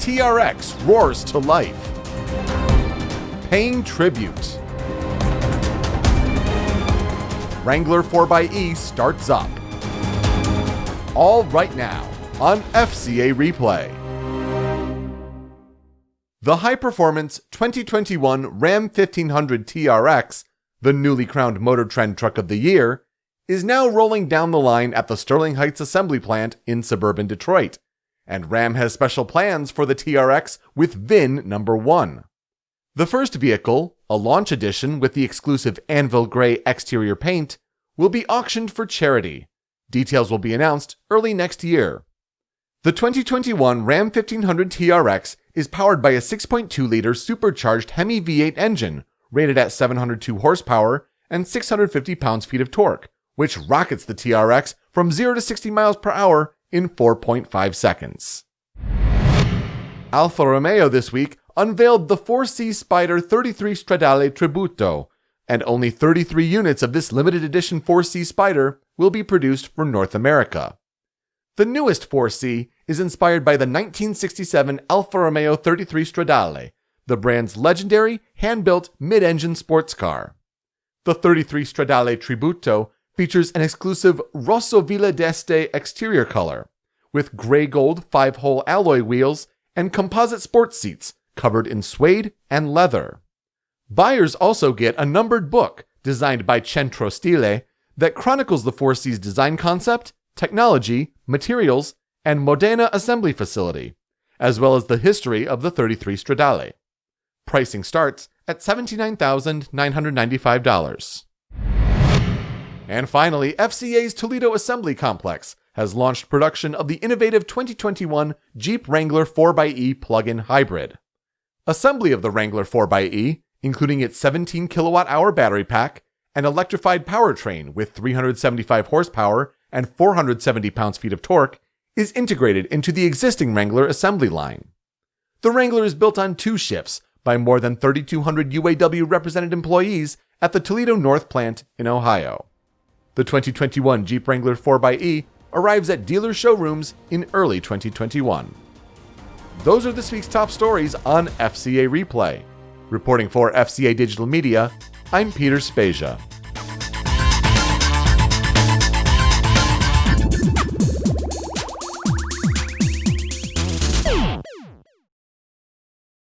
TRX roars to life. Paying tribute. Wrangler 4xe starts up. All right now on FCA Replay. The high-performance 2021 Ram 1500 TRX, the newly crowned Motor Trend Truck of the Year, is now rolling down the line at the Sterling Heights Assembly Plant in suburban Detroit, and Ram has special plans for the TRX with VIN number 1. The first vehicle, a launch edition with the exclusive Anvil Grey exterior paint, will be auctioned for charity. Details will be announced early next year. The 2021 Ram 1500 TRX is powered by a 6.2-liter supercharged Hemi V8 engine rated at 702 horsepower and 650 pounds-feet of torque, which rockets the TRX from 0 to 60 miles per hour in 4.5 seconds. Alfa Romeo this week unveiled the 4C Spyder 33 Stradale Tributo, and only 33 units of this limited edition 4C Spyder will be produced for North America. The newest 4C is inspired by the 1967 Alfa Romeo 33 Stradale, the brand's legendary hand-built mid-engine sports car. The 33 Stradale Tributo features an exclusive Rosso Villa d'Este exterior color, with gray-gold 5-hole alloy wheels and composite sports seats covered in suede and leather. Buyers also get a numbered book designed by Centro Stile that chronicles the 4C's design concept, technology, materials, and Modena assembly facility, as well as the history of the 33 Stradale. Pricing starts at $79,995. And finally, FCA's Toledo Assembly Complex has launched production of the innovative 2021 Jeep Wrangler 4xe plug-in hybrid. Assembly of the Wrangler 4xe, including its 17 kilowatt-hour battery pack, an electrified powertrain with 375 horsepower and 470 pounds-feet of torque, is integrated into the existing Wrangler assembly line. The Wrangler is built on 2 shifts by more than 3,200 UAW represented employees at the Toledo North plant in Ohio. The 2021 Jeep Wrangler 4xe arrives at dealer showrooms in early 2021. Those are this week's top stories on FCA Replay. Reporting for FCA Digital Media, I'm Peter Spezia.